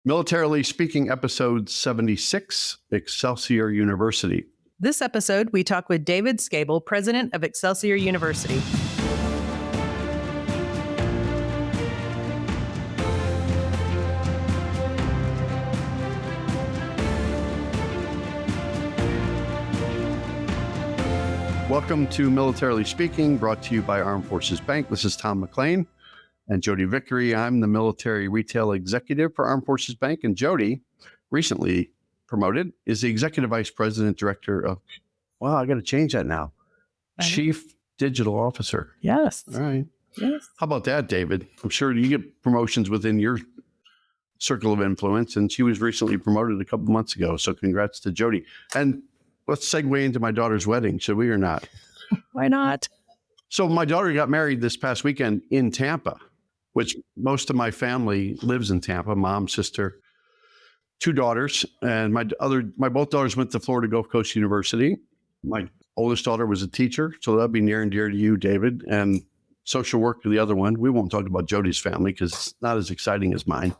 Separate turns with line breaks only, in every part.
Militarily Speaking, episode 76, Excelsior University.
This episode, we talk with David Schejbal, president of Excelsior University.
Welcome to Militarily Speaking, brought to you by Armed Forces Bank. This is Tom McLean and Jodi Vickery. I'm the military retail executive for Armed Forces Bank, and Jodi, recently promoted, is the executive vice president director of, well, I got to change that now, chief digital officer.
Yes.
All right.
Yes.
How about that, David? I'm sure you get promotions within your circle of influence, and she was recently promoted a couple months ago. So congrats to Jodi. And let's segue into my daughter's wedding, should we or not?
Why not?
So my daughter got married this past weekend in Tampa, which most of my family lives in Tampa, mom, sister, two daughters. And my both daughters went to Florida Gulf Coast University. My oldest daughter was a teacher, so that'd be near and dear to you, David, and social work to the other one. We won't talk about Jodi's family because it's not as exciting as mine.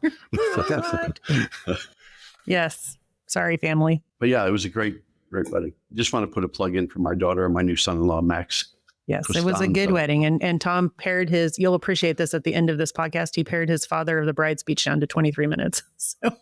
Yes. Sorry, family.
But yeah, it was a great wedding. Just want to put a plug in for my daughter and my new son-in-law, Max.
Yes, it was a good wedding. And Tom paired you'll appreciate this at the end of this podcast, he paired his father of the bride speech down to 23 minutes. So,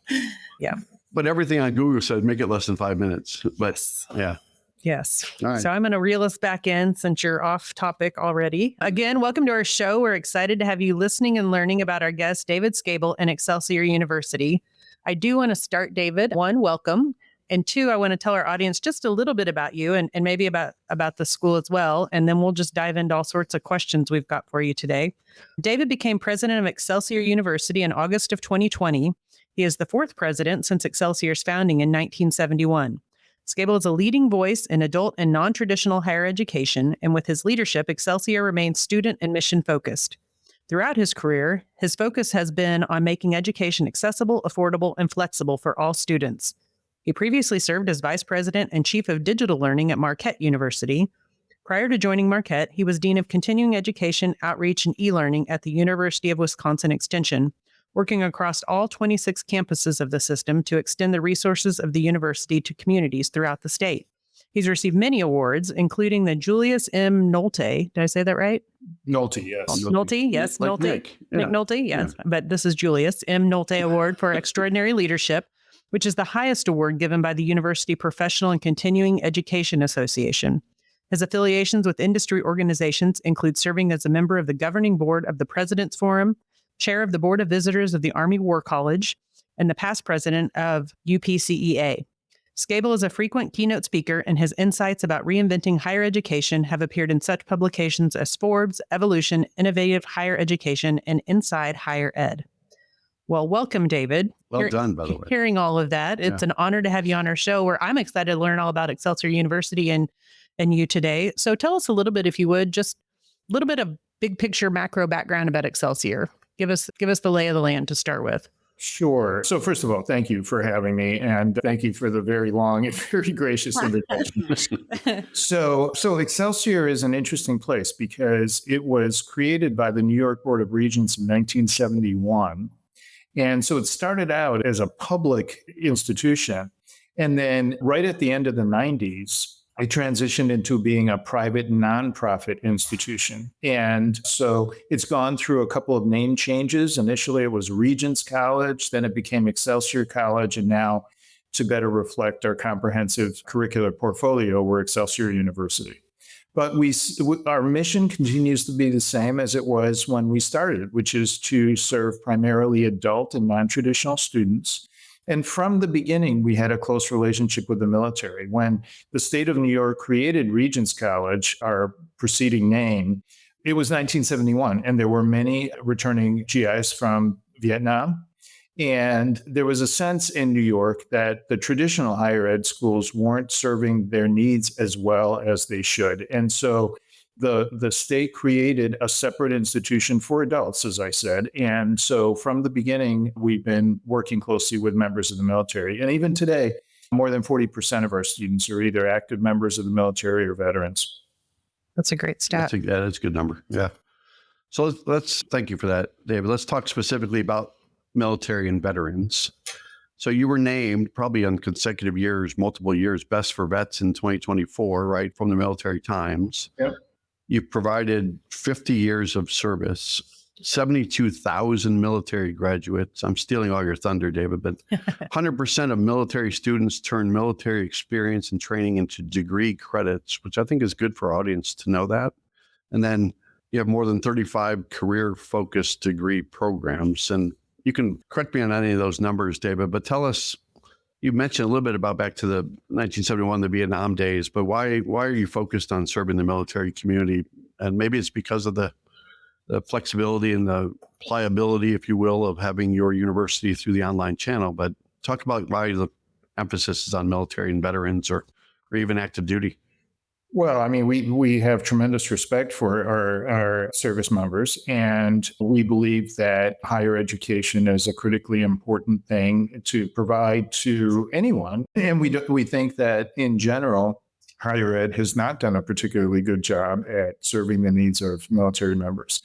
yeah.
But everything on Google said make it less than 5 minutes. But yeah.
Yes.
All right.
So I'm going to reel us back in since you're off topic already. Again, welcome to our show. We're excited to have you listening and learning about our guest, David Schejbal and Excelsior University. I do want to start, David. One, welcome. And two, I want to tell our audience just a little bit about you and maybe about the school as well. And then we'll just dive into all sorts of questions we've got for you today. David became president of Excelsior University in August of 2020. He is the fourth president since Excelsior's founding in 1971. Schejbal is a leading voice in adult and non-traditional higher education. And with his leadership, Excelsior remains student and mission focused. Throughout his career, his focus has been on making education accessible, affordable, and flexible for all students. He previously served as vice president and chief of digital learning at Marquette University. Prior to joining Marquette, he was dean of continuing education, outreach, and e-learning at the University of Wisconsin Extension, working across all 26 campuses of the system to extend the resources of the university to communities throughout the state. He's received many awards, including the Julius M. Nolte. Did I say that right?
Nolte, yes.
Nolte, yes.
Like
Nolte.
Nick.
Nick Nolte, yes. Yeah. But this is Julius M. Nolte Award for Extraordinary Leadership, which is the highest award given by the University Professional and Continuing Education Association. His affiliations with industry organizations include serving as a member of the governing board of the President's Forum, chair of the Board of Visitors of the Army War College, and the past president of UPCEA. Schejbal is a frequent keynote speaker, and his insights about reinventing higher education have appeared in such publications as Forbes, Evolution, Innovative Higher Education, and Inside Higher Ed. Well, welcome, David.
Well done, by the way.
Hearing all of that, it's an honor to have you on our show where I'm excited to learn all about Excelsior University and you today. So tell us a little bit, if you would, just a little bit of big picture macro background about Excelsior. Give us the lay of the land to start with.
Sure. So first of all, thank you for having me, and thank you for the very long and very gracious invitation. So Excelsior is an interesting place because it was created by the New York Board of Regents in 1971. And so it started out as a public institution. And then right at the end of the 90s, I transitioned into being a private nonprofit institution. And so it's gone through a couple of name changes. Initially, it was Regents College, then it became Excelsior College, and now, to better reflect our comprehensive curricular portfolio, we're Excelsior University. But our mission continues to be the same as it was when we started, which is to serve primarily adult and non-traditional students. And from the beginning, we had a close relationship with the military. When the state of New York created Regents College, our preceding name, it was 1971, and there were many returning GIs from Vietnam. And there was a sense in New York that the traditional higher ed schools weren't serving their needs as well as they should. And so the state created a separate institution for adults, as I said. And so from the beginning, we've been working closely with members of the military. And even today, more than 40% of our students are either active members of the military or veterans.
That's a great stat.
That's a good number. Yeah. So let's thank you for that, David. Let's talk specifically about military and veterans. So you were named probably on consecutive years, multiple years, Best for Vets in 2024, right, from the Military Times.
Yep.
You've provided 50 years of service, 72,000 military graduates. I'm stealing all your thunder, David, but 100% of military students turn military experience and training into degree credits, which I think is good for our audience to know that. And then you have more than 35 career-focused degree programs. And you can correct me on any of those numbers, David, but tell us, you mentioned a little bit about back to the 1971, the Vietnam days, but why are you focused on serving the military community? And maybe it's because of the flexibility and the pliability, if you will, of having your university through the online channel. But talk about why the emphasis is on military and veterans or even active duty.
Well, I mean, we have tremendous respect for our service members, and we believe that higher education is a critically important thing to provide to anyone. And we think that in general, higher ed has not done a particularly good job at serving the needs of military members.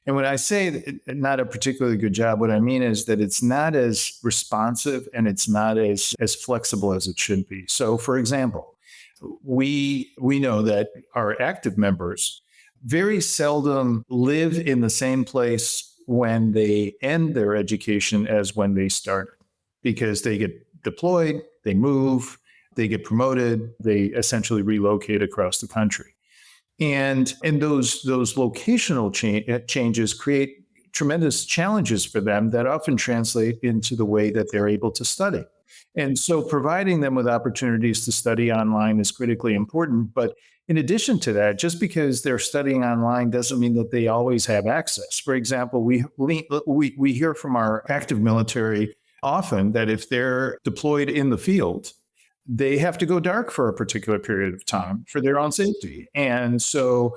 And when I say not a particularly good job, what I mean is that it's not as responsive and it's not as flexible as it should be. So, for example, we know that our active members very seldom live in the same place when they end their education as when they started, because they get deployed, they move, they get promoted, they essentially relocate across the country. And those locational changes create tremendous challenges for them that often translate into the way that they're able to study. And so providing them with opportunities to study online is critically important. But in addition to that, just because they're studying online doesn't mean that they always have access. For example, we hear from our active military often that if they're deployed in the field, they have to go dark for a particular period of time for their own safety. And so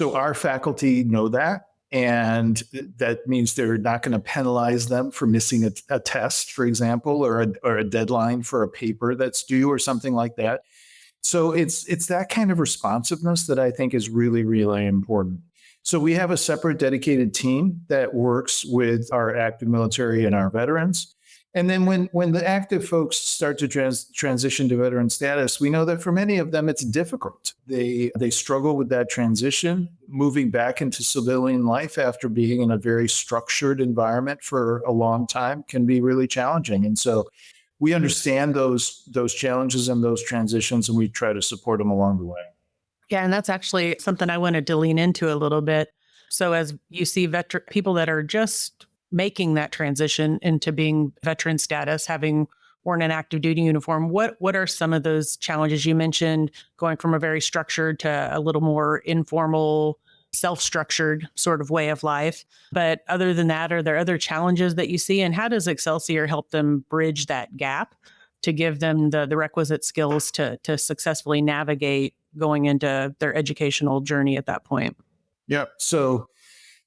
our faculty know that. And that means they're not going to penalize them for missing a test, for example, or a deadline for a paper that's due or something like that. So it's that kind of responsiveness that I think is really, really important. So we have a separate dedicated team that works with our active military and our veterans. And then when the active folks start to transition to veteran status, we know that for many of them, it's difficult. They struggle with that transition. Moving back into civilian life after being in a very structured environment for a long time can be really challenging. And so we understand those challenges and those transitions, and we try to support them along the way.
Yeah, and that's actually something I wanted to lean into a little bit. So as you see people that are just making that transition into being veteran status, having worn an active duty uniform, what are some of those challenges? You mentioned going from a very structured to a little more informal, self-structured sort of way of life. But other than that, are there other challenges that you see? And how does Excelsior help them bridge that gap to give them the requisite skills to successfully navigate going into their educational journey at that point?
Yeah.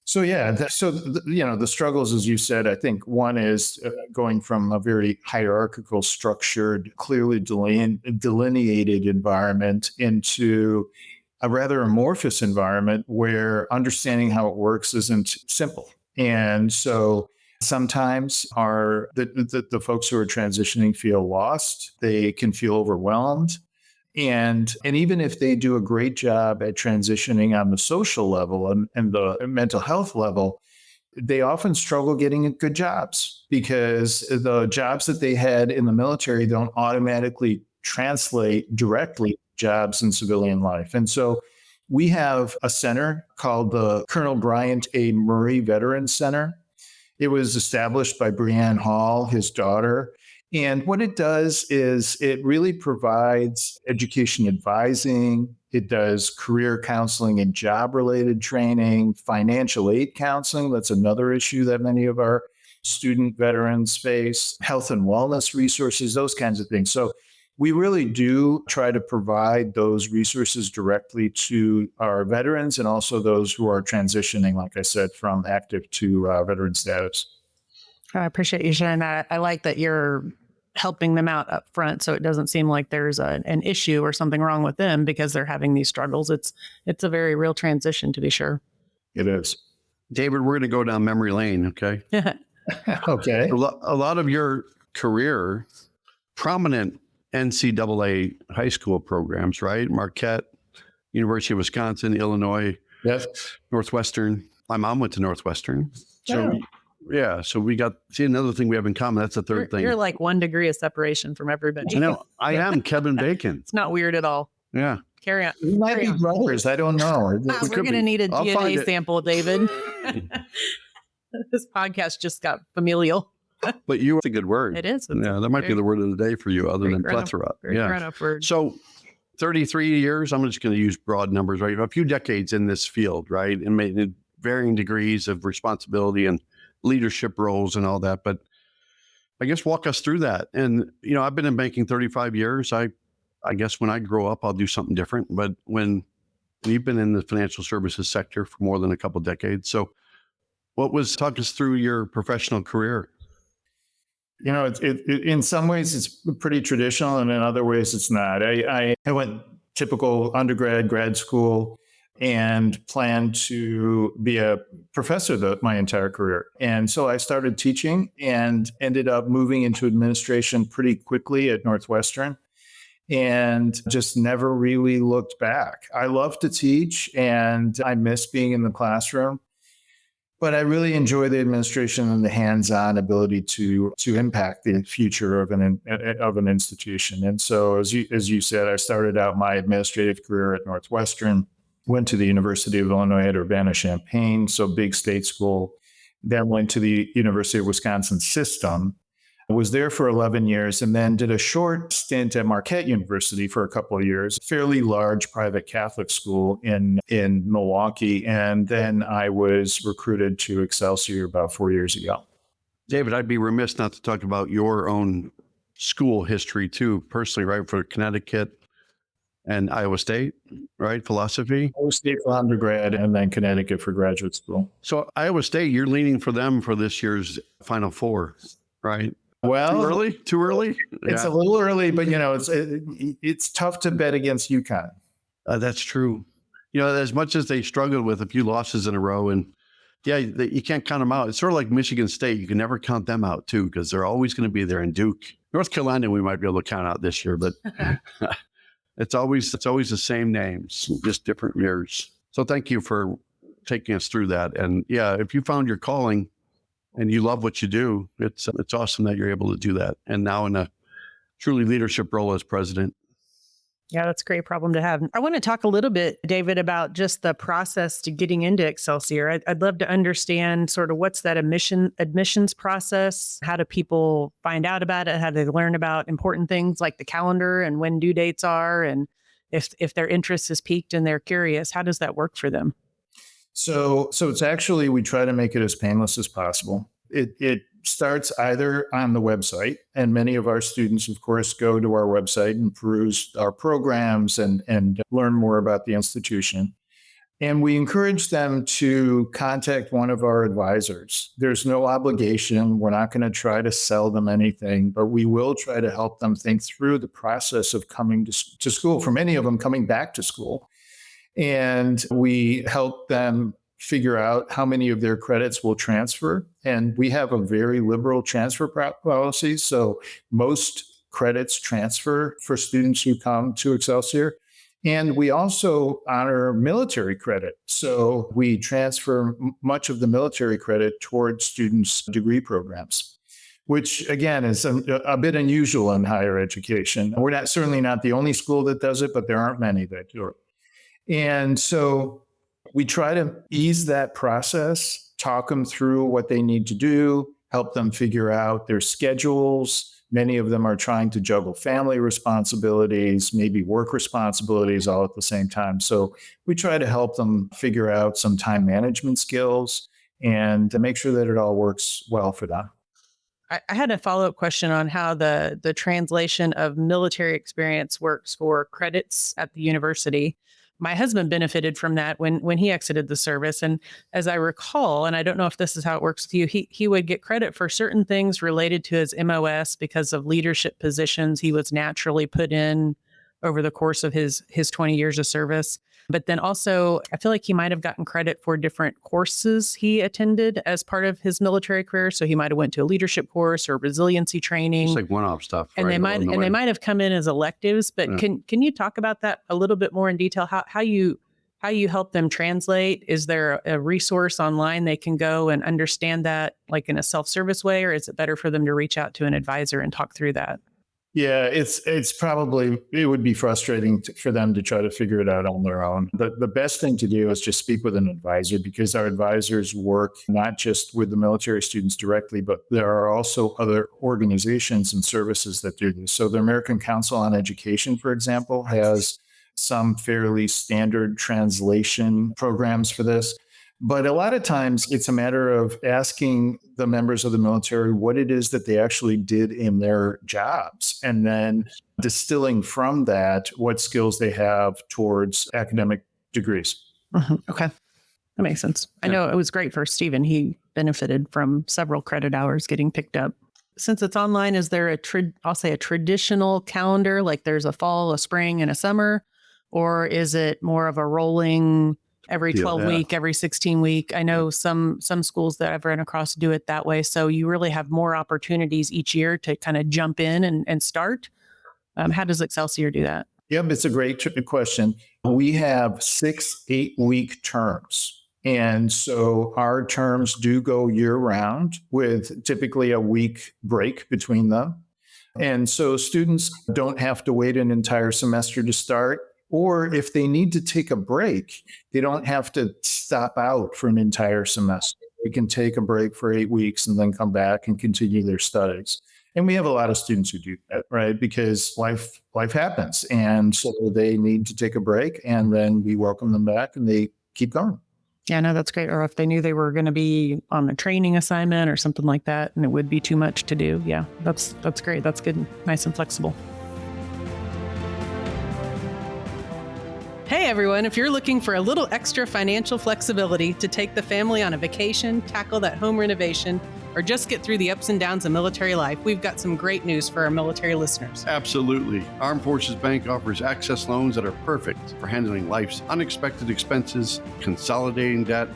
The struggles, as you said, I think one is going from a very hierarchical, structured, clearly delineated environment into a rather amorphous environment where understanding how it works isn't simple. And so sometimes the folks who are transitioning feel lost. They can feel overwhelmed. And even if they do a great job at transitioning on the social level and the mental health level, they often struggle getting good jobs because the jobs that they had in the military don't automatically translate directly to jobs in civilian life. And so we have a center called the Colonel Bryant A. Murray Veterans Center. It was established by Brianne Hall, his daughter. And what it does is it really provides education advising. It does career counseling and job-related training, financial aid counseling. That's another issue that many of our student veterans face, health and wellness resources, those kinds of things. So we really do try to provide those resources directly to our veterans and also those who are transitioning, like I said, from active to veteran status.
I appreciate you sharing that. I like that you're helping them out up front, so it doesn't seem like there's an issue or something wrong with them because they're having these struggles. It's a very real transition, to be sure.
It is.
David, we're going to go down memory lane, okay?
Okay.
A lot of your career, prominent NCAA high school programs, right? Marquette, University of Wisconsin, Illinois,
Yes.
Northwestern. My mom went to Northwestern. So,
Oh.
yeah. So we got, see, another thing we have in common. That's the third thing.
You're like 1 degree of separation from everybody.
I know. I am Kevin Bacon.
It's not weird at all.
Yeah.
Carry on.
We might be brothers. I don't know.
We're
could
going to
be.
need a
I'll find
DNA
it.
sample, David. This podcast just got familial.
But you, it's a good word.
It is.
Yeah. That might be the word of the day for you, other than plethora.
Very
Yeah.
grown-up word.
So 33 years, I'm just going to use broad numbers, right? A few decades in this field, right? And made varying degrees of responsibility and leadership roles and all that. But I guess walk us through that. And, I've been in banking 35 years. I guess when I grow up, I'll do something different. But when you've been in the financial services sector for more than a couple of decades. So talk us through your professional career.
In some ways it's pretty traditional, and in other ways it's not. I went typical undergrad, grad school, and planned to be a professor my entire career. And so I started teaching and ended up moving into administration pretty quickly at Northwestern, and just never really looked back. I love to teach and I miss being in the classroom, but I really enjoy the administration and the hands-on ability to impact the future of an institution. And so, as you said, I started out my administrative career at Northwestern, went to the University of Illinois at Urbana-Champaign, so big state school, then went to the University of Wisconsin system, was there for 11 years, and then did a short stint at Marquette University for a couple of years, fairly large private Catholic school in Milwaukee. And then I was recruited to Excelsior about 4 years ago.
David, I'd be remiss not to talk about your own school history too, personally, right? For Connecticut and Iowa State, right? Philosophy.
Iowa State for undergrad, and then Connecticut for graduate school.
So Iowa State, you're leaning for them for this year's Final Four, right?
Well,
Too early?
It's a little early, but it's tough to bet against UConn.
That's true. As much as they struggled with a few losses in a row, and you can't count them out. It's sort of like Michigan State. You can never count them out too, because they're always going to be there. And Duke, North Carolina, we might be able to count out this year, but it's always the same names, just different years. So thank you for taking us through that. And if you found your calling and you love what you do, it's awesome that you're able to do that. And now in a truly leadership role as president.
Yeah, that's a great problem to have. I want to talk a little bit, David, about just the process to getting into Excelsior. I'd love to understand sort of what's that admissions process? How do people find out about it? How do they learn about important things like the calendar and when due dates are? And if their interest is piqued and they're curious, how does that work for them?
So it's actually, we try to make it as painless as possible. It starts either on the website, and many of our students, of course, go to our website and peruse our programs and learn more about the institution. And we encourage them to contact one of our advisors. There's no obligation. We're not going to try to sell them anything, but we will try to help them think through the process of coming to school, for many of them coming back to school. And we help them figure out how many of their credits will transfer. And we have a very liberal transfer policy. So most credits transfer for students who come to Excelsior. And we also honor military credit. So we transfer much of the military credit towards students' degree programs, which again is a bit unusual in higher education. We're certainly not the only school that does it, but there aren't many that do it. And so we try to ease that process, talk them through what they need to do, help them figure out their schedules. Many of them are trying to juggle family responsibilities, maybe work responsibilities all at the same time. So we try to help them figure out some time management skills and to make sure that it all works well for them.
I had a follow-up question on how the translation of military experience works for credits at the university. My husband benefited from that when he exited the service. And as I recall, and I don't know if this is how it works with you, he would get credit for certain things related to his MOS because of leadership positions he was naturally put in over the course of his 20 years of service. But then also, I feel like he might have gotten credit for different courses he attended as part of his military career. So he might have went to a leadership course or resiliency training.
It's like one-off stuff.
And
right,
they might have come in as electives. But
Yeah.
can you talk about that a little bit more in detail? How you help them translate? Is there a resource online they can go and understand that like in a self-service way, or is it better for them to reach out to an advisor and talk through that?
Yeah, it's probably, it would be frustrating for them to try to figure it out on their own. The best thing to do is just speak with an advisor, because our advisors work not just with the military students directly, but there are also other organizations and services that do this. So the American Council on Education, for example, has some fairly standard translation programs for this. But a lot of times it's a matter of asking the members of the military what it is that they actually did in their jobs, and then distilling from that what skills they have towards academic degrees.
Okay. That makes sense. I know it was great for Stephen. He benefited from several credit hours getting picked up. Since it's online, is there I'll say a traditional calendar, like there's a fall, a spring, and a summer? Or is it more of a rolling every 12 week, every 16 week? I know some schools that I've run across do it that way. So you really have more opportunities each year to kind of jump in and start. How does Excelsior do that?
Yep, it's a great question. We have 6 8-week terms. And so our terms do go year round with typically a week break between them. And so students don't have to wait an entire semester to start. Or if they need to take a break, they don't have to stop out for an entire semester. They can take a break for 8 weeks and then come back and continue their studies. And we have a lot of students who do that, right? Because life happens. And so they need to take a break, and then we welcome them back and they keep going.
Yeah, no, that's great. Or if they knew they were going to be on a training assignment or something like that, and it would be too much to do. Yeah, that's great. That's good. Nice and flexible. Hey everyone, if you're looking for a little extra financial flexibility to take the family on a vacation, tackle that home renovation, or just get through the ups and downs of military life, we've got some great news for our military listeners.
Absolutely. Armed Forces Bank offers access loans that are perfect for handling life's unexpected expenses, consolidating debt,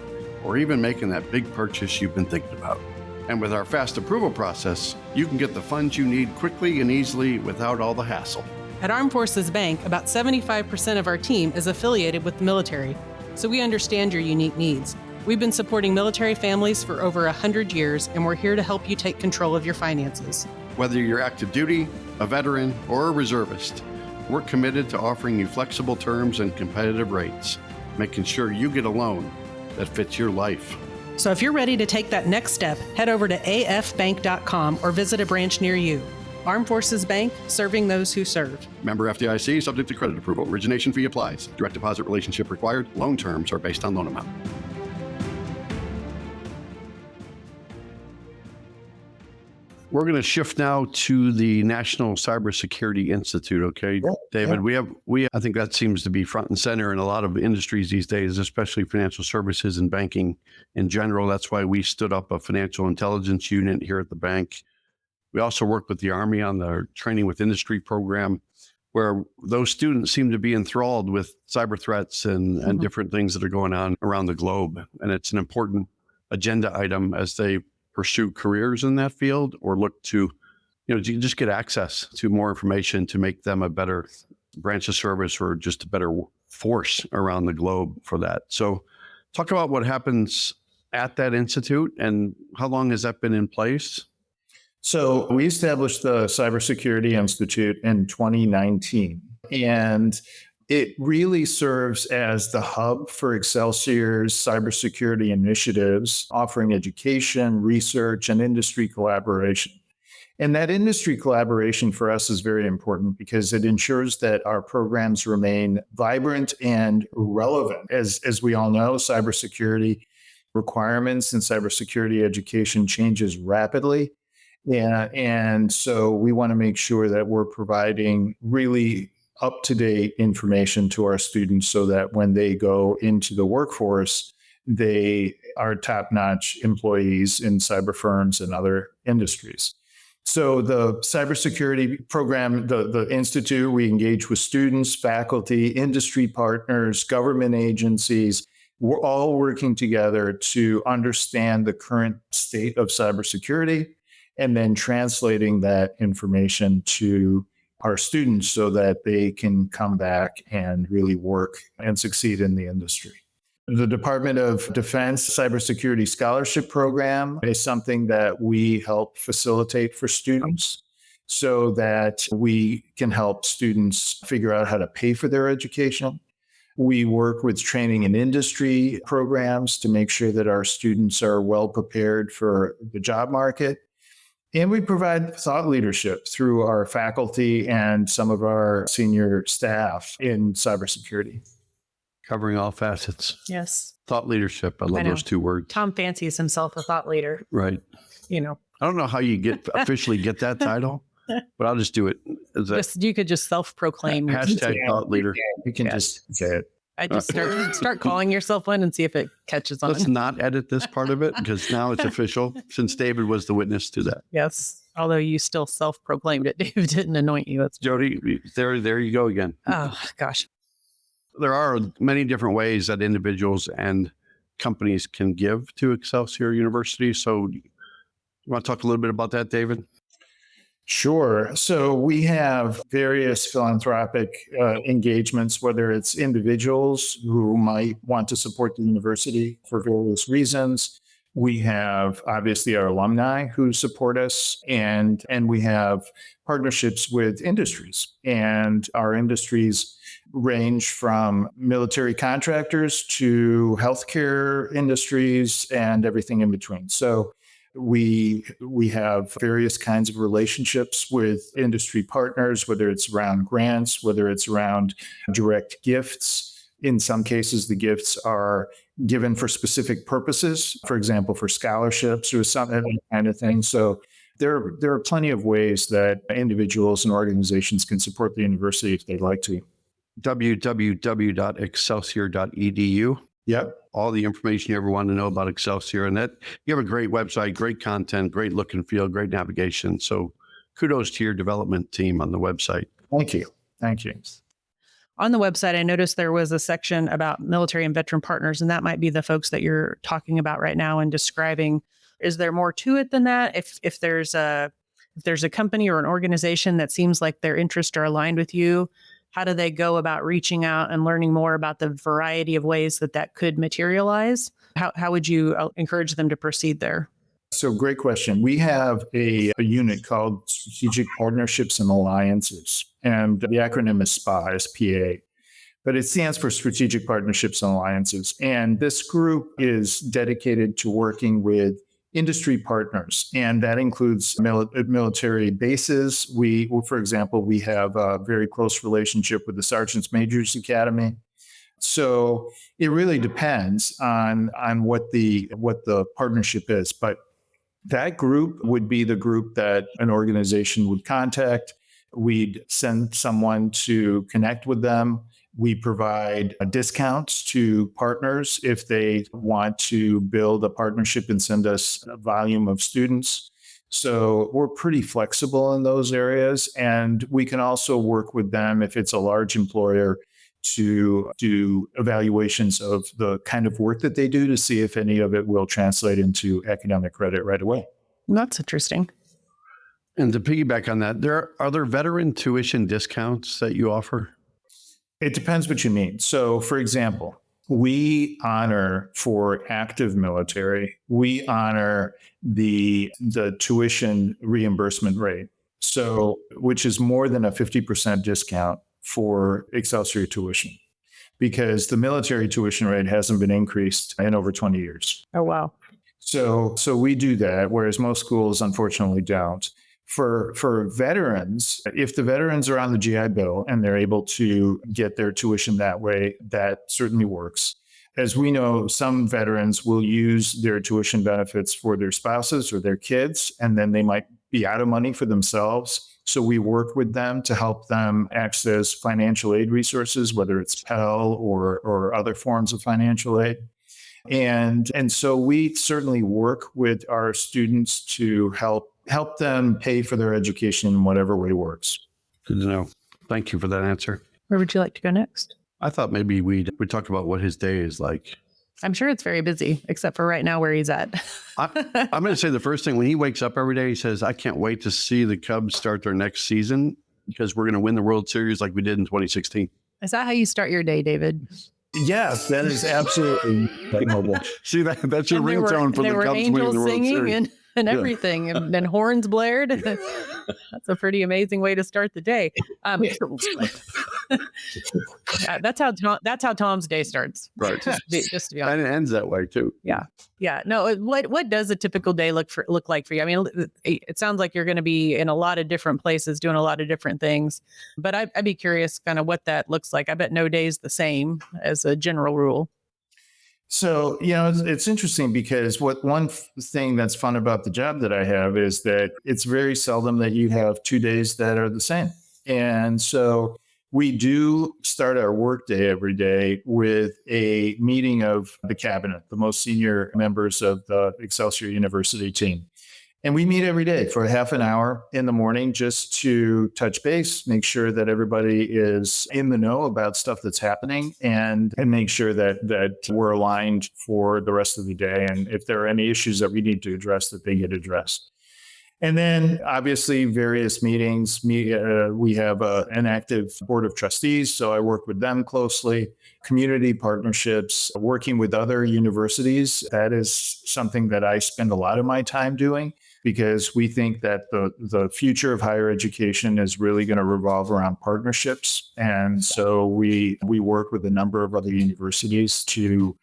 or even making that big purchase you've been thinking about. And with our fast approval process, you can get the funds you need quickly and easily without all the hassle.
At Armed Forces Bank, about 75% of our team is affiliated with the military, so we understand your unique needs. We've been supporting military families for over 100 years, and we're here to help you take control of your finances.
Whether you're active duty, a veteran, or a reservist, we're committed to offering you flexible terms and competitive rates, making sure you get a loan that fits your life.
So if you're ready to take that next step, head over to afbank.com or visit a branch near you. Armed Forces Bank, serving those who serve.
Member FDIC, subject to credit approval. Origination fee applies. Direct deposit relationship required. Loan terms are based on loan amount. We're going to shift now to the National Cybersecurity Institute. Okay,
Yeah,
David,
yeah.
I think that seems to be front and center in a lot of industries these days, especially financial services and banking in general. That's why we stood up a financial intelligence unit here at the bank. We also work with the Army on the Training with Industry program, where those students seem to be enthralled with cyber threats and different things that are going on around the globe. And it's an important agenda item as they pursue careers in that field or look to, just get access to more information to make them a better branch of service or just a better force around the globe for that. So talk about what happens at that institute and how long has that been in place?
So we established the Cybersecurity Institute in 2019, and it really serves as the hub for Excelsior's cybersecurity initiatives, offering education, research, and industry collaboration. And that industry collaboration for us is very important because it ensures that our programs remain vibrant and relevant. As we all know, cybersecurity requirements and cybersecurity education changes rapidly. Yeah, and so we want to make sure that we're providing really up-to-date information to our students so that when they go into the workforce, they are top-notch employees in cyber firms and other industries. So the cybersecurity program, the Institute, we engage with students, faculty, industry partners, government agencies. We're all working together to understand the current state of cybersecurity and then translating that information to our students so that they can come back and really work and succeed in the industry. The Department of Defense Cybersecurity Scholarship Program is something that we help facilitate for students so that we can help students figure out how to pay for their education. We work with training and industry programs to make sure that our students are well prepared for the job market. And we provide thought leadership through our faculty and some of our senior staff in cybersecurity.
Covering all facets.
Yes.
Thought leadership. I love those two words.
Tom fancies himself a thought leader.
Right.
You know.
I don't know how you officially get that title, but I'll just do it.
You could just self-proclaim.
Hashtag thought leader.
You can just say it.
I just start calling yourself one and see if it catches on.
Let's not edit this part of it because now it's official since David was the witness to that.
Yes. Although you still self-proclaimed it. David didn't anoint you.
Jodi, there you go again.
Oh, gosh.
There are many different ways that individuals and companies can give to Excelsior University. So you want to talk a little bit about that, David?
Sure. So we have various philanthropic engagements, whether it's individuals who might want to support the university for various reasons. We have obviously our alumni who support us, and we have partnerships with industries. And our industries range from military contractors to healthcare industries and everything in between. So we have various kinds of relationships with industry partners, whether it's around grants, whether it's around direct gifts. In some cases, the gifts are given for specific purposes, for example, for scholarships or some kind of thing. So there are plenty of ways that individuals and organizations can support the university if they'd like to.
www.excelsior.edu.
Yep.
All the information you ever want to know about Excelsior. And that you have a great website, great content, great look and feel, great navigation. So kudos to your development team on the website.
Thank you. Thank you.
On the website, I noticed there was a section about military and veteran partners, and that might be the folks that you're talking about right now and describing. Is there more to it than that? If there's a company or an organization that seems like their interests are aligned with you, how do they go about reaching out and learning more about the variety of ways that could materialize? How would you encourage them to proceed there?
So great question. We have a unit called Strategic Partnerships and Alliances, and the acronym is SPA, S-P-A, but it stands for Strategic Partnerships and Alliances. And this group is dedicated to working with industry partners, and that includes military bases. For example, we have a very close relationship with the Sergeants Majors Academy. So it really depends on what the partnership is, but that group would be the group that an organization would contact. We'd send someone to connect with them. We provide discounts to partners if they want to build a partnership and send us a volume of students. So we're pretty flexible in those areas. And we can also work with them if it's a large employer to do evaluations of the kind of work that they do to see if any of it will translate into academic credit right away.
That's interesting.
And to piggyback on that, are there veteran tuition discounts that you offer?
It depends what you mean. So, for example, we honor for active military, we honor the tuition reimbursement rate. So, which is more than a 50% discount for Excelsior tuition, because the military tuition rate hasn't been increased in over 20 years.
Oh, wow.
So we do that, whereas most schools unfortunately don't. For veterans, if the veterans are on the GI Bill and they're able to get their tuition that way, that certainly works. As we know, some veterans will use their tuition benefits for their spouses or their kids, and then they might be out of money for themselves. So we work with them to help them access financial aid resources, whether it's Pell or other forms of financial aid. And so we certainly work with our students to help help them pay for their education in whatever way works.
Good to know. Thank you for that answer.
Where would you like to go next?
I thought maybe we talk about what his day is like.
I'm sure it's very busy, except for right now where he's at.
I'm going to say the first thing, when he wakes up every day, he says, I can't wait to see the Cubs start their next season because we're going to win the World Series like we did in 2016.
Is that how you start your day, David?
Yes, that is absolutely noble.
See, that's your
And
ringtone for the
there were
Cubs winning
angels
the World
singing
Series.
and everything, and horns blared. That's a pretty amazing way to start the day. Yeah, that's how Tom's day starts.
Right.
Just to be honest.
And it ends that way too.
Yeah. No. What does a typical day look like for you? I mean, it sounds like you're going to be in a lot of different places, doing a lot of different things. But I'd be curious, kind of what that looks like. I bet no day's the same as a general rule.
So, it's interesting because one thing that's fun about the job that I have is that it's very seldom that you have 2 days that are the same. And so we do start our workday every day with a meeting of the cabinet, the most senior members of the Excelsior University team. And we meet every day for half an hour in the morning just to touch base, make sure that everybody is in the know about stuff that's happening and make sure that we're aligned for the rest of the day. And if there are any issues that we need to address, that they get addressed. And then obviously various meetings. We have an active board of trustees, so I work with them closely. Community partnerships, working with other universities. That is something that I spend a lot of my time doing because we think that the future of higher education is really going to revolve around partnerships. And so we work with a number of other universities to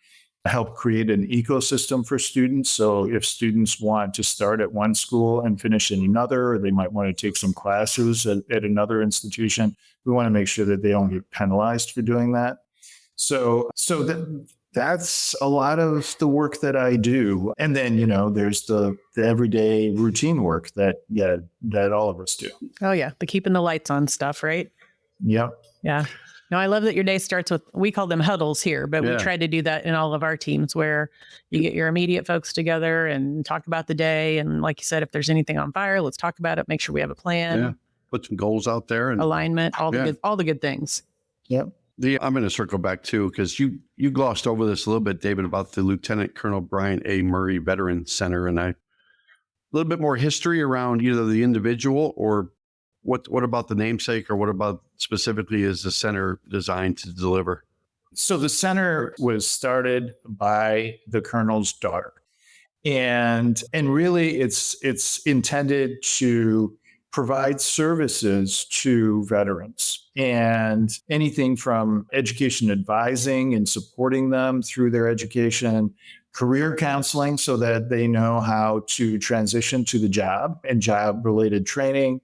help create an ecosystem for students. So if students want to start at one school and finish in another, or they might want to take some classes at another institution, we want to make sure that they don't get penalized for doing that. So that's a lot of the work that I do. And then, there's the everyday routine work that all of us do.
Oh yeah. The keeping the lights on stuff, right?
Yep.
Yeah. No, I love that your day starts with, we call them huddles here, but we try to do that in all of our teams where you get your immediate folks together and talk about the day. And like you said, if there's anything on fire, let's talk about it. Make sure we have a plan.
Yeah. Put some goals out there and
alignment, all the good things.
Yep.
I'm going to circle back too, because you glossed over this a little bit, David, about the Lieutenant Colonel Brian A. Murray Veteran Center, and a little bit more history around either the individual or what about the namesake, or what about specifically is the center designed to deliver?
So the center was started by the colonel's daughter, and really it's intended to provide services to veterans, and anything from education advising and supporting them through their education, career counseling so that they know how to transition to the job and job-related training.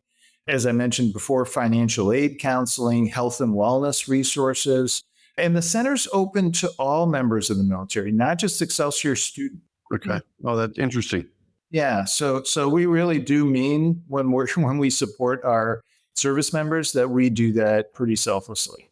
As I mentioned before, financial aid counseling, health and wellness resources. And the center's open to all members of the military, not just Excelsior students.
Okay. Oh, that's interesting.
Yeah. So we really do mean when we support our service members that we do that pretty selflessly.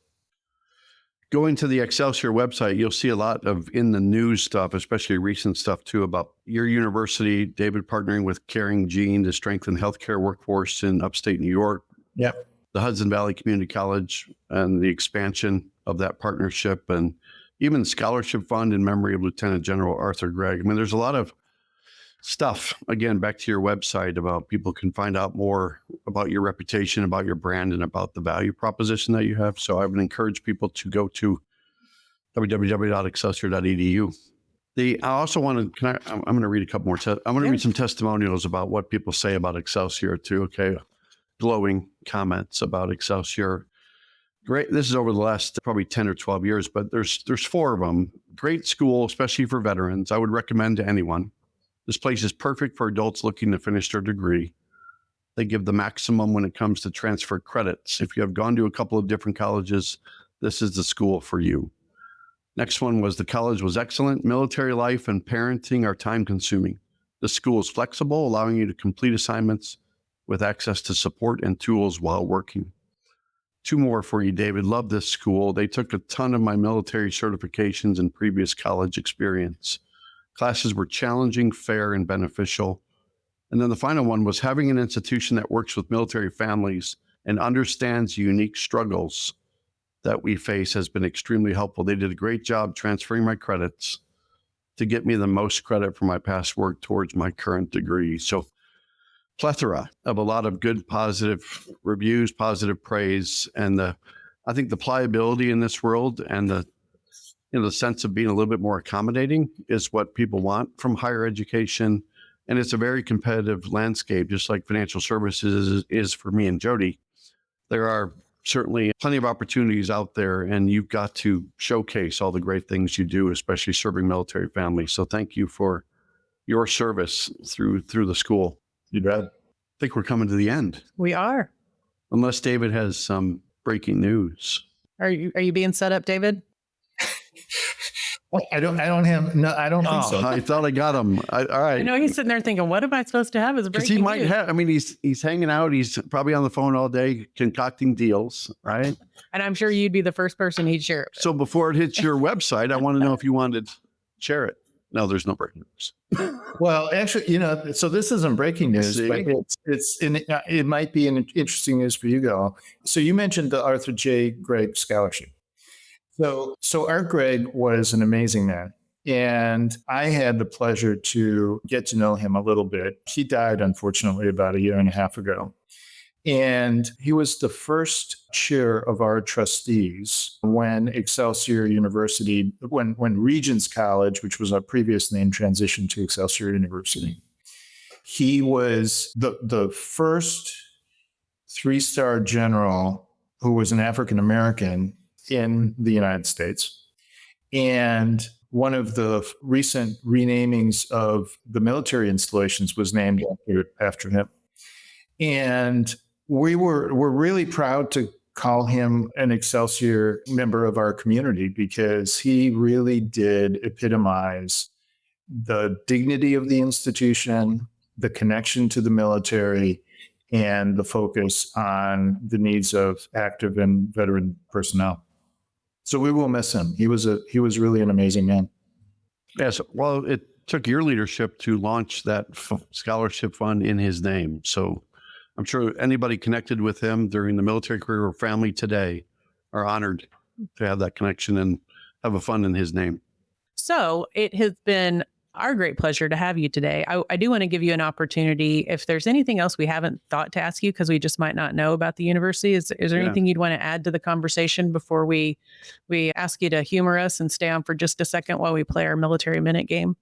Going to the Excelsior website, you'll see a lot of in the news stuff, especially recent stuff too, about your university, David partnering with Caring Gene to strengthen healthcare workforce in upstate New York.
Yep.
The Hudson Valley Community College and the expansion of that partnership, and even the scholarship fund in memory of Lieutenant General Arthur Gregg. I mean, there's a lot of stuff, again, back to your website, about people can find out more about your reputation, about your brand, and about the value proposition that you have. So I would encourage people to go to www.excelsior.edu. I also want to, I'm going to read a couple more. I'm going to read some testimonials about what people say about Excelsior too. Okay. Glowing comments about Excelsior. Great. This is over the last probably 10 or 12 years, but there's 4 of them. Great school, especially for veterans. I would recommend to anyone. This place is perfect for adults looking to finish their degree. They give the maximum when it comes to transfer credits. If you have gone to a couple of different colleges, this is the school for you. Next one was the college was excellent. Military life and parenting are time consuming. The school is flexible, allowing you to complete assignments with access to support and tools while working. 2 more for you, David. Love this school. They took a ton of my military certifications and previous college experience. Classes were challenging, fair, and beneficial. And then the final one was having an institution that works with military families and understands the unique struggles that we face has been extremely helpful. They did a great job transferring my credits to get me the most credit for my past work towards my current degree. So plethora of a lot of good, positive reviews, positive praise. And I think the pliability in this world and the sense of being a little bit more accommodating is what people want from higher education. And it's a very competitive landscape, just like financial services is for me and Jodi. There are certainly plenty of opportunities out there, and you've got to showcase all the great things you do, especially serving military families. So thank you for your service through the school.
You bet.
I think we're coming to the end,
We are.
unless David has some breaking news.
Are you being set up, David?
I don't think so.
I thought I got him. All right.
I know he's sitting there thinking, what am I supposed to have as
Because
breaking
he might
news?
have, he's hanging out. He's probably on the phone all day concocting deals, right?
And I'm sure you'd be the first person he'd share it with.
So before it hits your website, I want to know if you wanted to share it. No, there's no breaking news.
Well, actually, so this isn't breaking news,
See?
but it might be an interesting news for you, Gal. So you mentioned the Arthur J. Gregg Scholarship. So Art Gregg was an amazing man. And I had the pleasure to get to know him a little bit. He died, unfortunately, about 1.5 years ago. And he was the first chair of our trustees when Excelsior University, when Regents College, which was our previous name, transitioned to Excelsior University. He was the first 3-star general who was an African-American in the United States. And one of the recent renamings of the military installations was named after him. And we're really proud to call him an Excelsior member of our community because he really did epitomize the dignity of the institution, the connection to the military, and the focus on the needs of active and veteran personnel. So we will miss him. He was really an amazing man.
Yes. Well, it took your leadership to launch that scholarship fund in his name. So I'm sure anybody connected with him during the military career or family today are honored to have that connection and have a fund in his name.
So it has been our great pleasure to have you today. I do want to give you an opportunity. If there's anything else we haven't thought to ask you, because we just might not know about the university, is there anything you'd want to add to the conversation before we ask you to humor us and stay on for just a second while we play our military minute game?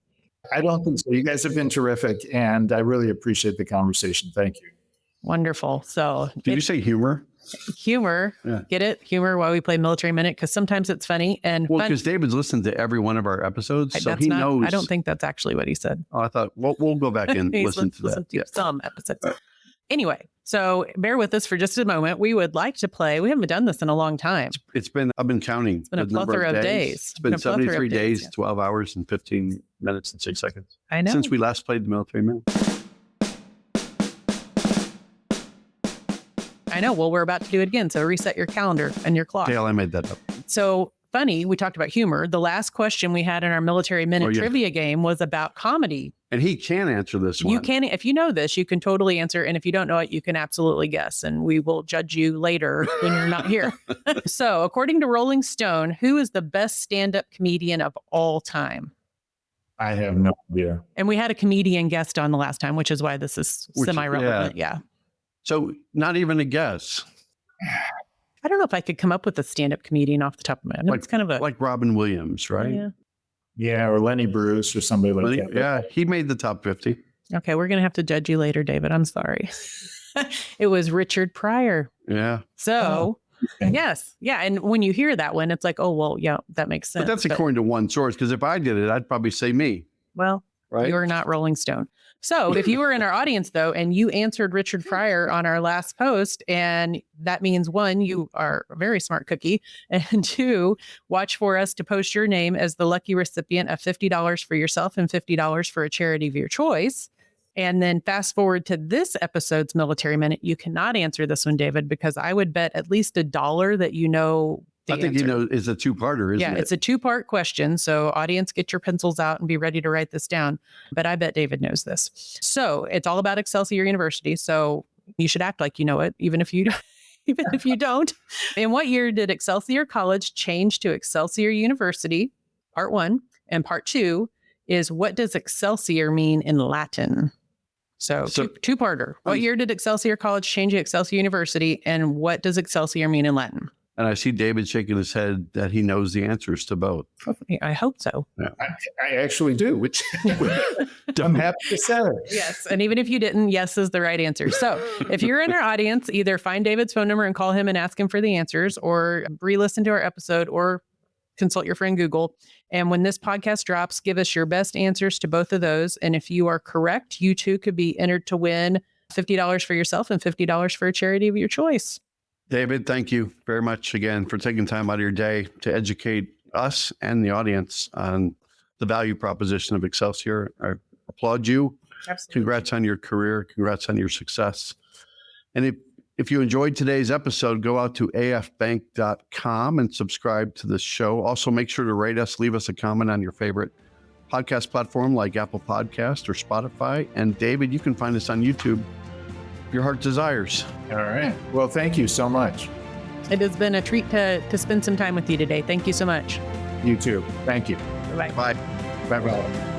I don't think so. You guys have been terrific, and I really appreciate the conversation. Thank you.
Wonderful. So
Did you say humor?
humor,
Yeah.
get it? Humor while we play military minute, because sometimes it's funny and
Well,
fun.
because David's listened to every one of our episodes, so he knows.
I don't think that's actually what he said.
Oh, I thought, we'll go back and
He's
listen to that.
listened to some episodes. Anyway, so bear with us for just a moment. We would like to play. We haven't done this in a long time.
I've been counting. It's
been a plethora of days.
It's been
Been a plethora of
73
days,
days,
yeah.
12 hours and 15 minutes and 6 seconds.
I know.
Since we last played the military minute.
I know. Well, we're about to do it again. So reset your calendar and your clock.
Dale, I made that up.
So funny, we talked about humor. The last question we had in our military minute trivia game was about comedy.
And he can answer this one.
You can, if you know this, you can totally answer. And if you don't know it, you can absolutely guess. And we will judge you later when you're not here. So according to Rolling Stone, who is the best stand-up comedian of all time?
I have no idea.
And we had a comedian guest on the last time, which is why this is semi-relevant. Yeah.
So not even a guess.
I don't know if I could come up with a stand-up comedian off the top of my head. No, it's kind of a
like Robin Williams, right?
Yeah.
Yeah, or Lenny Bruce or somebody like that.
Yeah, he made the top 50.
Okay, we're going to have to judge you later, David. I'm sorry. It was Richard Pryor.
Yeah.
So, yes. Yeah. And when you hear that one, it's like, oh, well, yeah, that makes sense.
But that's according to one source, because if I did it, I'd probably say me.
Well,
right?
You're not Rolling Stone. So if you were in our audience, though, and you answered Richard Pryor on our last post, and that means 1, you are a very smart cookie, and 2, watch for us to post your name as the lucky recipient of $50 for yourself and $50 for a charity of your choice. And then fast forward to this episode's Military Minute. You cannot answer this one, David, because I would bet at least $1 that you know the
I think
answer.
it's a two-parter, isn't it?
It's a two-part question. So audience, get your pencils out and be ready to write this down. But I bet David knows this. So it's all about Excelsior University. So you should act like you know it, even if you even if you don't. In what year did Excelsior College change to Excelsior University? Part 1. And part 2 is, what does Excelsior mean in Latin? So two-parter. What year did Excelsior College change to Excelsior University? And what does Excelsior mean in Latin?
And I see David shaking his head that he knows the answers to both.
I hope so.
I actually do, which I'm happy to say.
Yes. And even if you didn't, yes is the right answer. So if you're in our audience, either find David's phone number and call him and ask him for the answers, or re-listen to our episode, or consult your friend Google. And when this podcast drops, give us your best answers to both of those. And if you are correct, you too could be entered to win $50 for yourself and $50 for a charity of your choice.
David, thank you very much again for taking time out of your day to educate us and the audience on the value proposition of Excelsior. I applaud you.
Absolutely.
Congrats on your career. Congrats on your success. And if you enjoyed today's episode, go out to afbank.com and subscribe to the show. Also, make sure to rate us, leave us a comment on your favorite podcast platform like Apple Podcast or Spotify. And David, you can find us on YouTube. Your heart desires.
All right. Well, thank you so much.
It has been a treat to spend some time with you today. Thank you so much.
You too. Thank you.
Bye-bye.
Bye.
Bye-bye.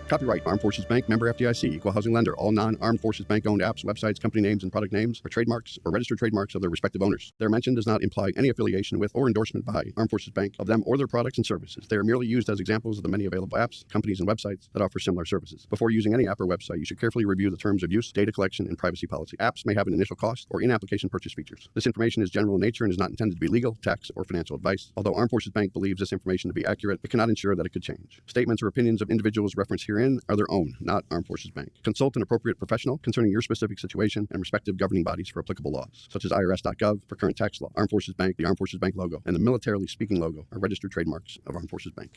Copyright Armed Forces Bank, member FDIC, equal housing lender. All non-Armed Forces Bank owned apps, websites, company names, and product names are trademarks or registered trademarks of their respective owners. Their mention does not imply any affiliation with or endorsement by Armed Forces Bank of them or their products and services. They are merely used as examples of the many available apps, companies, and websites that offer similar services. Before using any app or website, you should carefully review the terms of use, data collection, and privacy policy. Apps may have an initial cost or in-application purchase features. This information is general in nature and is not intended to be legal, tax, or financial advice. Although Armed Forces Bank believes this information to be accurate, it cannot ensure that it could change. Statements or opinions of individuals referenced herein are their own, not Armed Forces Bank. Consult an appropriate professional concerning your specific situation and respective governing bodies for applicable laws, such as IRS.gov for current tax law. Armed Forces Bank, the Armed Forces Bank logo, and the Militarily Speaking logo are registered trademarks of Armed Forces Bank.